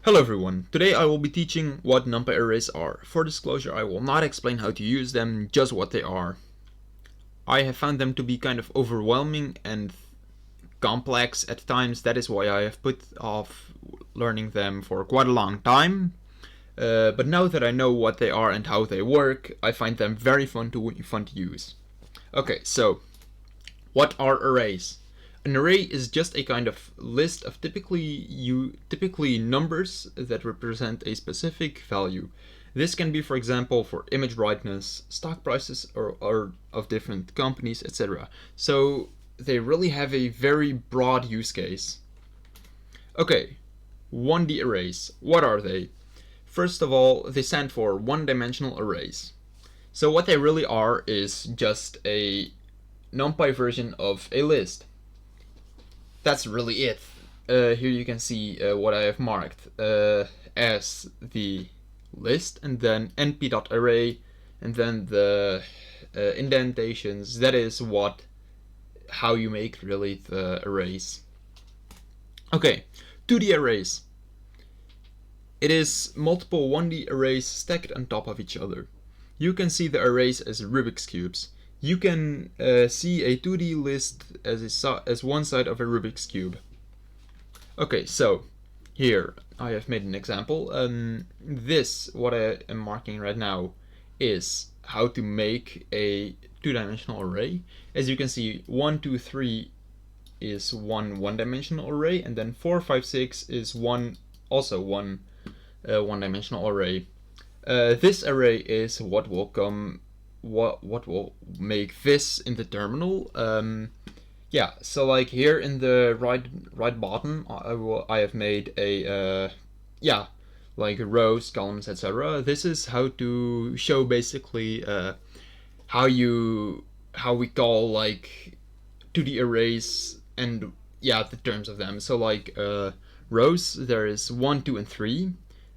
Hello everyone, today I will be teaching what Numpy arrays are. For disclosure, I will not explain how to use them, just what they are. I have found them to be kind of overwhelming and complex at times, that is why I have put off learning them for quite a long time. But now that I know what they are and how they work, I find them very fun to use. Okay, so what are arrays? An array is just a kind of list of typically numbers that represent a specific value. This can be, for example, for image brightness, stock prices, or of different companies, etc. So they really have a very broad use case. Okay, 1D arrays. What are they? First of all, they stand for one-dimensional arrays. So what they really are is just a NumPy version of a list. That's really it. Here you can see what I have marked as the list, and then np.array, and then the indentations. That is how you make really the arrays. Okay, 2D arrays. It is multiple 1D arrays stacked on top of each other. You can see the arrays as Rubik's cubes. You can see a 2D list as one side of a Rubik's cube. Okay, so here I have made an example. What I am marking right now, is how to make a two-dimensional array. As you can see, 1, 2, 3 is one-dimensional array, and then 4, 5, 6 is also one-dimensional array. This array is what will make this in the terminal. Yeah, so like here in the right bottom, I have made a like rows, columns, etc. This is how to show basically how we call like 2D arrays and the terms of them. So like rows, there is 1, 2, and 3.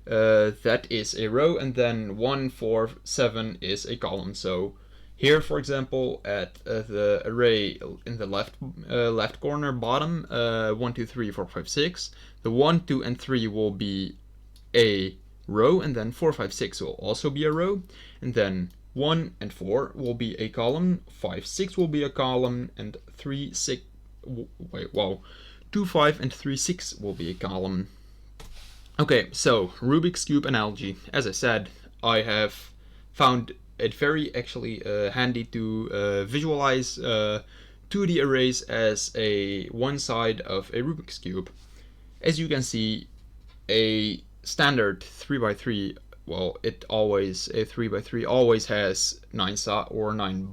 That is a row, and then 1, 4, 7 is a column. So here, for example, at the array in the left corner bottom, 1, 2, 3, 4, 5, 6, the 1, 2, and 3 will be a row, and then 4, 5, 6 will also be a row, and then 1 and 4 will be a column, 5, 6 will be a column, and 2, 5, and 3, 6 will be a column. Okay, so Rubik's Cube analogy. As I said, I have found it very handy to visualize 2D arrays as one side of a Rubik's Cube. As you can see, a standard 3x3, a 3x3 always has 9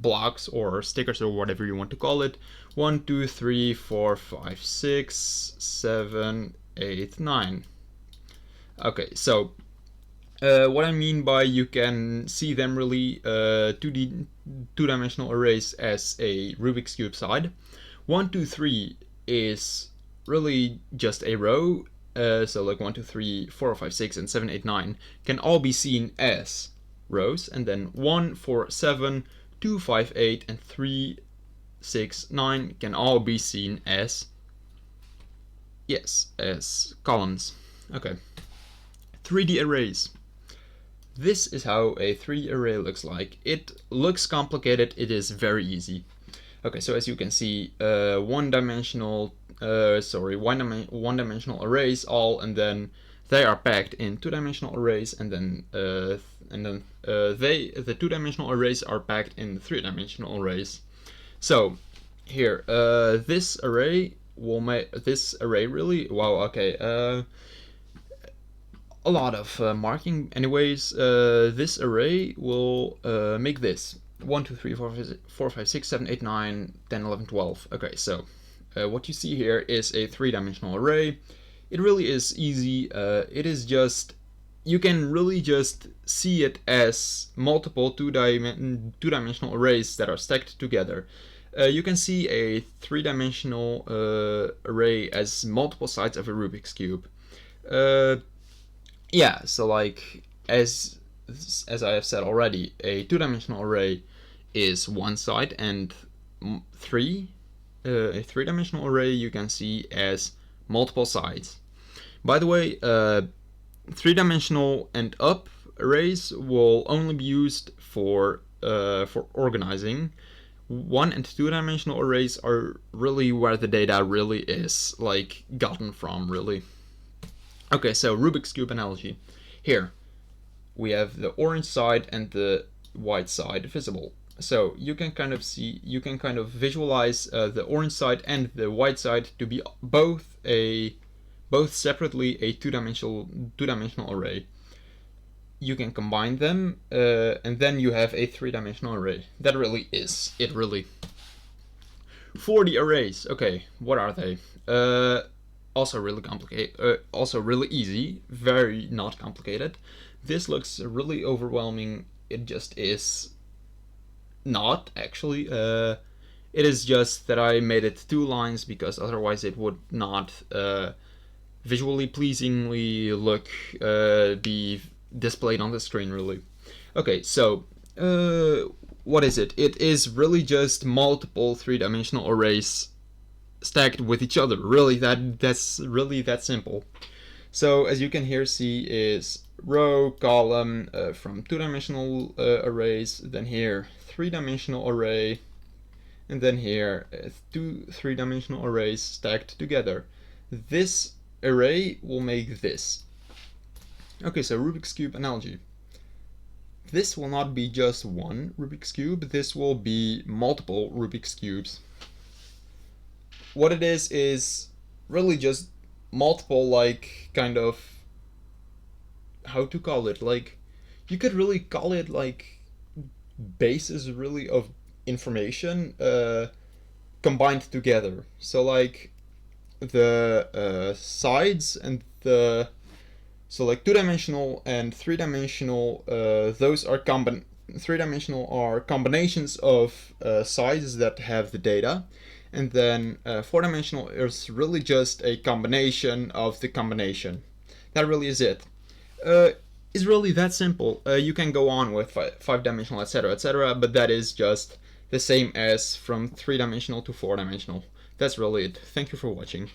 blocks or stickers or whatever you want to call it. 1, 2, 3, 4, 5, 6, 7, 8, 9. Okay, so what I mean by you can see them really two-dimensional arrays as a Rubik's Cube side. 1, 2, 3 is really just a row. So like 1, 2, 3, 4, 5, 6, and 7, 8, 9 can all be seen as rows, and then 1, 4, 7, 2, 5, 8, and 3, 6, 9 can all be seen as columns. Okay. 3D arrays. This is how a 3D array looks like. It looks complicated, it is very easy. Okay, so as you can see, one-dimensional arrays and then they are packed in two-dimensional arrays, and then the two-dimensional arrays are packed in three-dimensional arrays. So here, this array really, a lot of marking. Anyways, this array will make this 1, 2, 3, 4, 5, 6, 7, 8, 9, 10, 11, 12. Okay, so what you see here is a three-dimensional array. It really is easy. It is just, you can really just see it as multiple two-dimensional arrays that are stacked together. You can see a three-dimensional array as multiple sides of a Rubik's Cube. So like as I have said already, a two-dimensional array is one side, and a three-dimensional array you can see as multiple sides. By the way, three-dimensional and up arrays will only be used for organizing. 1 and 2-dimensional arrays are really where the data really is, like, gotten from, really. Okay, so Rubik's Cube analogy. Here, we have the orange side and the white side visible. So you can kind of see, you can kind of visualize the orange side and the white side to be both separately a two-dimensional array. You can combine them, and then you have a three-dimensional array. That really is it, really. 4D arrays. Okay, what are they? Also really complicated. Also really easy. Very not complicated. This looks really overwhelming. It just is not, actually. It is just that I made it 2 lines because otherwise it would not visually pleasingly look be displayed on the screen, really. Okay, so what is it? It is really just multiple three-dimensional arrays stacked with each other. Really, that's really that simple. So as you can here see is row, column from two-dimensional arrays, then here three-dimensional array, and then here 2 three-dimensional arrays stacked together. This array will make this. Okay, so Rubik's Cube analogy. This will not be just one Rubik's Cube, this will be multiple Rubik's Cubes. What it is really just multiple, like, kind of, how to call it, like, you could really call it like bases really of information combined together. So like the sides and the, so like two-dimensional and three-dimensional, those are three-dimensional are combinations of sides that have the data, and then four-dimensional is really just a combination of the combination. That really is it. It's really that simple. You can go on with five-dimensional, etc., but that is just the same as from three-dimensional to four-dimensional. That's really it. Thank you for watching.